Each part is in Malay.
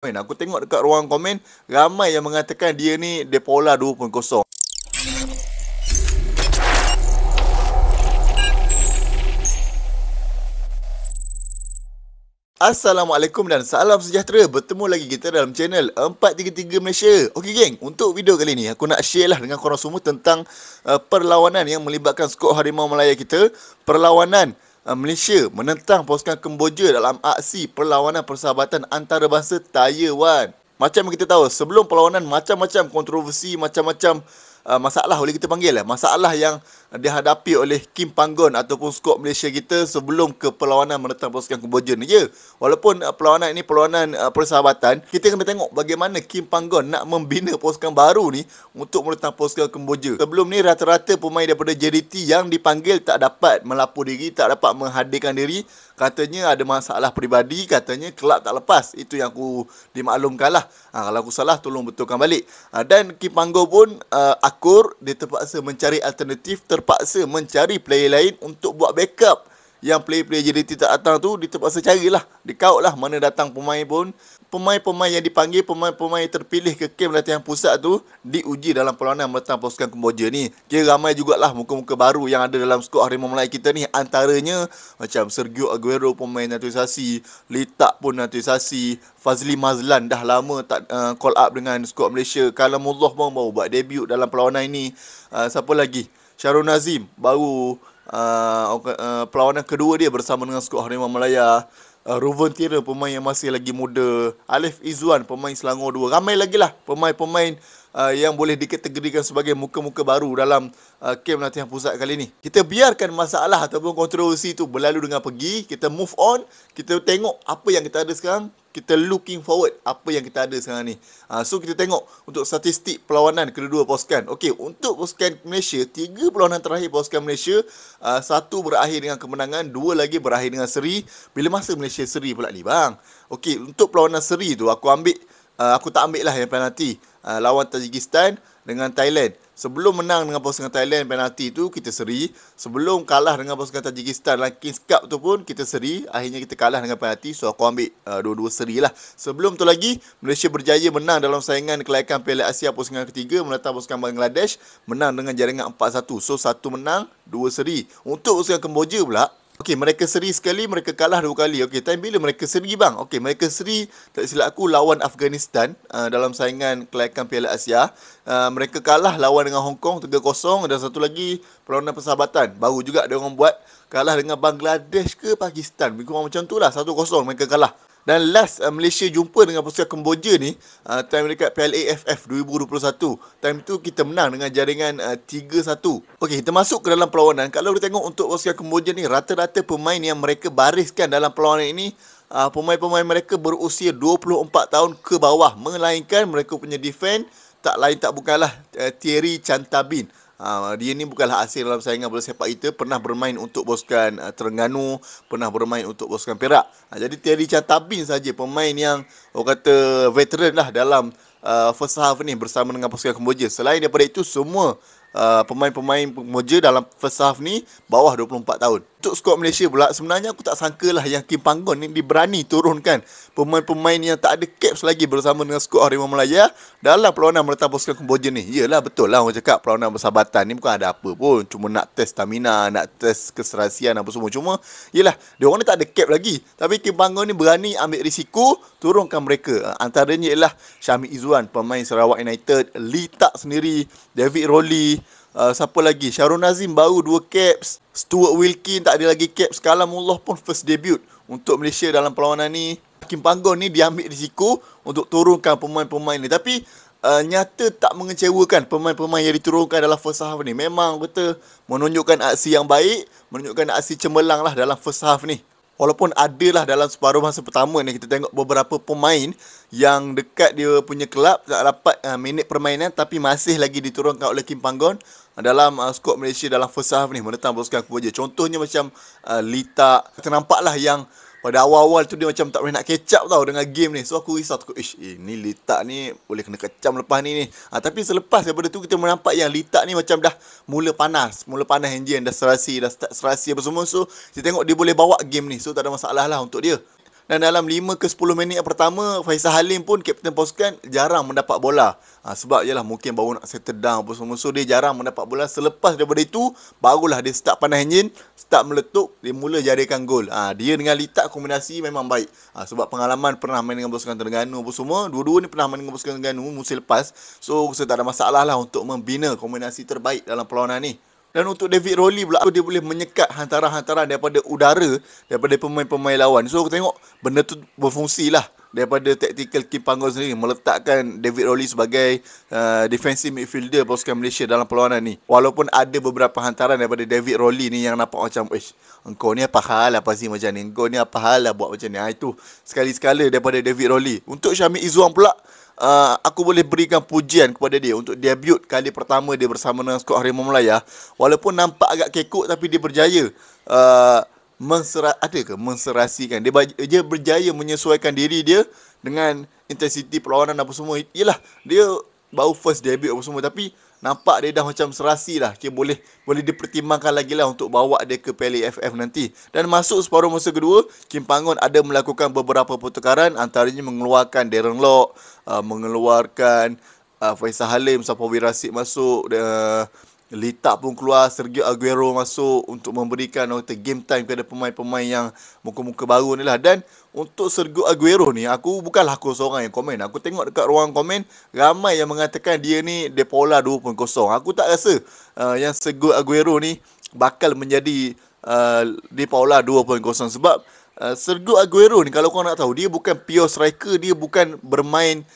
Aku tengok dekat ruang komen ramai yang mengatakan dia ni Depola 2.0. Assalamualaikum dan salam sejahtera. Bertemu lagi kita dalam channel 433 Malaysia. Okey geng, untuk video kali ni aku nak share lah dengan korang semua tentang perlawanan yang melibatkan skuad Harimau Malaya kita. Perlawanan Malaysia menentang pasukan Kemboja dalam aksi perlawanan persahabatan antarabangsa Taiwan. Macam kita tahu, sebelum perlawanan macam-macam kontroversi, macam-macam masalah boleh kita panggil lah. Masalah yang dihadapi oleh Kim Panggon ataupun skuad Malaysia kita sebelum ke perlawanan menentang pasukan Kemboja ni. Ya, walaupun perlawanan ini perlawanan persahabatan, kita kena tengok bagaimana Kim Panggon nak membina pasukan baru ni untuk menentang pasukan Kemboja. Sebelum ni rata-rata pemain daripada JDT yang dipanggil tak dapat melapor diri, tak dapat menghadirkan diri. Katanya ada masalah peribadi, katanya kelab tak lepas. Itu yang aku dimaklumkan lah. Kalau aku salah, tolong betulkan balik. Dan Kim Panggon pun akur, dia terpaksa mencari alternatif, terpaksa mencari player lain untuk buat backup. Yang player-player JDT tak datang tu, dia terpaksa carilah. Dia kaut lah mana datang pemain pun. Pemain-pemain yang dipanggil, pemain-pemain terpilih ke kem latihan pusat tu diuji dalam perlawanan menentang pasukan Kemboja ni. Kira ramai jugalah muka-muka baru yang ada dalam skuad Harimau Malaya kita ni. Antaranya macam Sergio Aguero pemain naturalisasi, Litak pun naturalisasi, Fazli Mazlan dah lama tak call up dengan skuad Malaysia. Kalamullah pun baru buat debut dalam perlawanan ini. Siapa lagi? Syarul Nazim baru perlawanan kedua dia bersama dengan skuad Harimau Malaya. Ruven Tira pemain yang masih lagi muda, Alif Izzuan pemain Selangor 2. Ramai lagi lah pemain-pemain yang boleh dikategorikan sebagai muka-muka baru dalam kem latihan pusat kali ni. Kita biarkan masalah ataupun kontroversi tu berlalu dengan pergi. Kita move on. Kita tengok apa yang kita ada sekarang. Kita looking forward apa yang kita ada sekarang ni. So kita tengok untuk statistik perlawanan kedua-dua pasukan. Okey, untuk pasukan Malaysia, 3 perlawanan terakhir pasukan Malaysia, 1 berakhir dengan kemenangan, 2 lagi berakhir dengan seri. Bila masa Malaysia seri pula ni bang? Okey, untuk perlawanan seri tu aku tak ambil lah yang penalti lawan Tajikistan dengan Thailand. Sebelum menang dengan pasukan Thailand penalti tu kita seri. Sebelum kalah dengan pasukan Tajikistan dalam Kings Cup tu pun kita seri. Akhirnya kita kalah dengan penalti. So aku ambil dua-dua seri lah. Sebelum tu lagi Malaysia berjaya menang dalam saingan kelayakan Piala Asia pusingan ketiga menentang pasukan Bangladesh. Menang dengan jaringan 4-1. So 1 menang, 2 seri. Untuk pasukan Kemboja pula, okey, mereka seri sekali, mereka kalah 2 kali. Okey, time bila mereka seri bang? Okey, mereka seri tak silap aku lawan Afghanistan dalam saingan kelayakan Piala Asia. Mereka kalah lawan dengan Hong Kong 3-0 dan satu lagi perlawanan persahabatan. Baru juga dia orang buat kalah dengan Bangladesh ke Pakistan. Kurang macam tu lah, 1-0 mereka kalah. Dan last Malaysia jumpa dengan pasukan Kemboja ni time dekat Piala AFF 2021. Time tu kita menang dengan jaringan 3-1. Okey, kita masuk ke dalam perlawanan. Kalau kita tengok untuk pasukan Kemboja ni, rata-rata pemain yang mereka bariskan dalam perlawanan ini, pemain-pemain mereka berusia 24 tahun ke bawah. Melainkan mereka punya defend tak lain tak bukanlah Thierry Chantabin. Dia ni bukanlah asing dalam saingan bola sepak kita. Pernah bermain untuk pasukan Terengganu, pernah bermain untuk pasukan Perak. Jadi Thierry Chantabin saja pemain yang orang kata veteran lah dalam first half ni bersama dengan pasukan Kemboja. Selain daripada itu, semua pemain-pemain Kemboja dalam first half ni bawah 24 tahun. Untuk skuad Malaysia pula, sebenarnya aku tak sangka lah yang Kim Panggon ni diberani turunkan pemain-pemain yang tak ada caps lagi bersama dengan skuad Harimau Malaya dalam perlawanan menentang pasukan Kemboja ni. Yelah, betul lah orang cakap perlawanan persahabatan ni bukan ada apa pun. Cuma nak test stamina, nak test keserasian apa semua. Cuma, yelah, dia orang ni tak ada cap lagi. Tapi Kim Panggon ni berani ambil risiko, turunkan mereka. Antaranya ialah Syamil Izzuan, pemain Sarawak United, Litak sendiri, David Rolly, siapa lagi? Syarul Nazim baru 2 caps. Stuart Wilkin tak ada lagi caps. Kalamullah pun first debut untuk Malaysia dalam perlawanan ni. Kim Panggon ni dia ambil risiko untuk turunkan pemain-pemain ni. Tapi nyata tak mengecewakan pemain-pemain yang diturunkan dalam first half ni. Memang betul menunjukkan aksi yang baik, menunjukkan aksi cemerlang lah dalam first half ni. Walaupun adalah dalam separuh masa pertama ni kita tengok beberapa pemain yang dekat dia punya kelab tak dapat minit permainan tapi masih lagi diturunkan oleh Kim Panggon dalam skuad Malaysia dalam first half ni menentang pasukan Kemboja. Contohnya macam Lita, kita nampaklah yang pada awal-awal tu dia macam tak boleh nak catch up tau dengan game ni. So aku risau, ni Litak ni boleh kena kecam lepas ni. Tapi selepas daripada tu kita menampak yang Litak ni macam dah mula panas enjin, dah serasi apa semua. So kita tengok dia boleh bawa game ni. So tak ada masalah lah untuk dia. Dan dalam 5 ke 10 minit yang pertama, Faisal Halim pun Kapten Pasukan jarang mendapat bola. Sebab yalah mungkin baru nak settle down apa semua. So dia jarang mendapat bola. Selepas daripada itu, barulah dia start panas enjin, start meletup, dia mula jadikan gol. Dia dengan Litak kombinasi memang baik. Sebab pengalaman pernah main dengan pasukan Terengganu apa semua. Dua-dua ni pernah main dengan pasukan Terengganu musim lepas. So saya tak ada masalah lah untuk membina kombinasi terbaik dalam perlawanan ni. Dan untuk David Rolly pula, dia boleh menyekat hantaran-hantaran daripada udara, daripada pemain-pemain lawan. So aku tengok benda tu berfungsi lah daripada tactical Kim Panggon sendiri, meletakkan David Rolly sebagai defensive midfielder pasukan Malaysia dalam perlawanan ni. Walaupun ada beberapa hantaran daripada David Rolly ni yang nampak macam, engkau ni apa hal lah pasti macam ni, engkau ni apa hal lah buat macam ni. Itu sekali-sekala daripada David Rolly. Untuk Syamil Izzuan pula, aku boleh berikan pujian kepada dia untuk debut kali pertama dia bersama dengan skuad Harimau Melaya. Walaupun nampak agak kekok, tapi dia berjaya menserasikan. Dia berjaya menyesuaikan diri dia dengan intensiti perlawanan apa semua. Yelah, dia baru first debut apa semua, tapi nampak dia dah macam serasi lah. Boleh dipertimbangkan lagi lah untuk bawa dia ke Piala AFF nanti. Dan masuk separuh masa kedua, Kim Panggon ada melakukan beberapa pertukaran, antaranya mengeluarkan Darren Lock, mengeluarkan Faisal Halim, Safawi Rashid masuk, Litak pun keluar, Sergio Aguero masuk untuk memberikan game time kepada pemain-pemain yang muka-muka baru ni lah. Dan untuk Sergio Aguero ni, bukanlah aku seorang yang komen. Aku tengok dekat ruang komen, ramai yang mengatakan dia ni Depola 2.0. Aku tak rasa yang Sergio Aguero ni bakal menjadi Depola 2.0. Sebab Sergio Aguero ni, kalau kau nak tahu, dia bukan pure striker, dia bukan bermain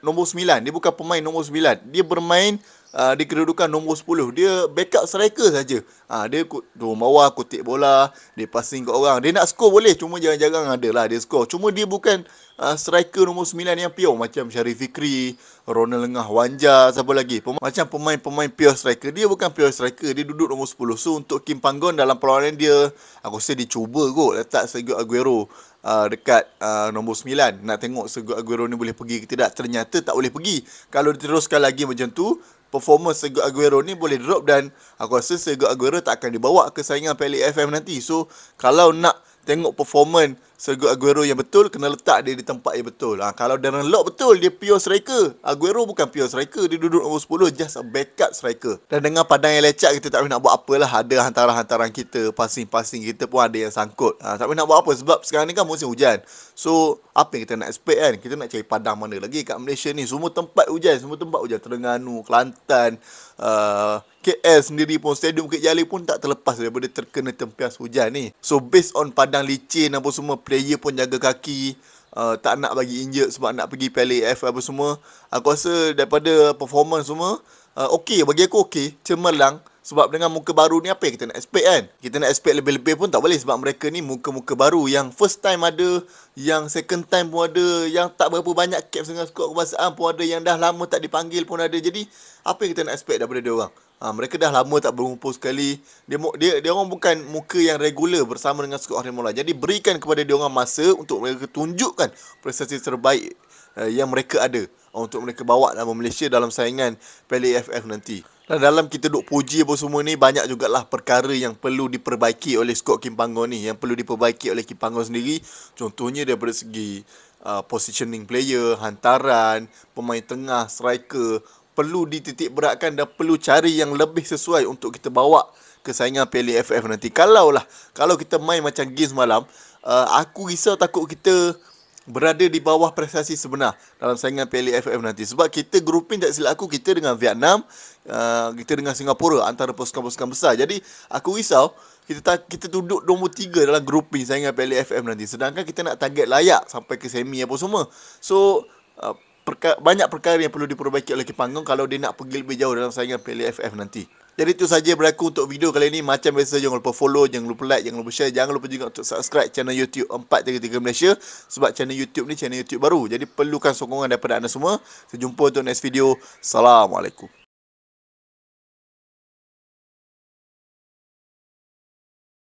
nombor 9. Dia bukan pemain nombor 9. Dia bermain di kedudukan nombor 10. Dia backup striker saja. Dia turun bawah, kutip bola, dia passing ke orang. Dia nak score boleh, cuma jarang-jarang ada lah dia score. Cuma dia bukan striker nombor 9 yang pure macam Syarif Fikri, Ronald Lengah Wanja, siapa lagi. Macam pemain-pemain pure striker. Dia bukan pure striker, dia duduk nombor 10. So untuk Kim Panggon dalam perlawanan dia, aku rasa dia cuba kot letak Sergio Aguero dekat nombor 9. Nak tengok Sergio Aguero ni boleh pergi ke tidak. Ternyata tak boleh pergi. Kalau diteruskan lagi macam tu, performance Sergio Aguero ni boleh drop, dan aku rasa Sergio Aguero tak akan dibawa ke saingan Piala AFF nanti. So kalau nak tengok performance Sergio Aguero yang betul, kena letak dia di tempat yang betul. Kalau Darren Lock betul, dia pure striker. Aguero bukan pure striker, dia duduk nombor 10, just a backup striker. Dan dengan padang yang lecak, kita tak boleh nak buat apalah. Ada hantaran-hantaran kita, passing-passing kita pun ada yang sangkut. Tak boleh nak buat apa, sebab sekarang ni kan musim hujan. So apa yang kita nak expect kan? Kita nak cari padang mana lagi kat Malaysia ni? Semua tempat hujan, Terengganu, Kelantan, KL sendiri pun, Stadium Bukit Jalil pun tak terlepas daripada terkena tempias hujan ni. So based on padang licin apa semua, player pun jaga kaki, tak nak bagi injured sebab nak pergi Piala AFF apa semua. Aku rasa daripada performance semua, okey, bagi aku okey, cemerlang. Sebab dengan muka baru ni, apa yang kita nak expect kan? Kita nak expect lebih-lebih pun tak boleh, sebab mereka ni muka-muka baru. Yang first time ada, yang second time pun ada, yang tak berapa banyak caps dengan skuad kebangsaan pun ada, yang dah lama tak dipanggil pun ada. Jadi apa yang kita nak expect daripada dia orang? Mereka dah lama tak berkumpul sekali. Dia orang bukan muka yang regular bersama dengan skuad Harimau Melaya. Jadi berikan kepada dia orang masa untuk mereka tunjukkan prestasi terbaik yang mereka ada, untuk mereka bawa nama Malaysia dalam saingan Piala AFF nanti. Dan dalam kita duk puji apa semua ni, banyak jugalah perkara yang perlu diperbaiki oleh skuad Kim Panggon ni, yang perlu diperbaiki oleh Kim Panggon sendiri. Contohnya daripada segi positioning player, hantaran, pemain tengah, striker, perlu dititik beratkan dan perlu cari yang lebih sesuai untuk kita bawa ke saingan Piala AFF nanti. Kalau kita main macam game semalam, aku risau takut kita berada di bawah prestasi sebenar dalam saingan Piala AFF nanti. Sebab kita grouping, tak silap aku, kita dengan Vietnam, kita dengan Singapura, antara pasukan-pasukan besar. Jadi aku risau kita duduk nombor 3 dalam grouping saingan Piala AFF nanti, sedangkan kita nak target layak sampai ke semi apa semua. So banyak perkara yang perlu diperbaiki oleh Kim Panggon kalau dia nak pergi lebih jauh dalam saingan Piala AFF nanti. Jadi itu saja berlaku untuk video kali ini. Macam biasa, jangan lupa follow, jangan lupa like, jangan lupa share. Jangan lupa juga untuk subscribe channel YouTube 433 Malaysia. Sebab channel YouTube ni channel YouTube baru, jadi perlukan sokongan daripada anda semua. Kita jumpa untuk next video. Assalamualaikum.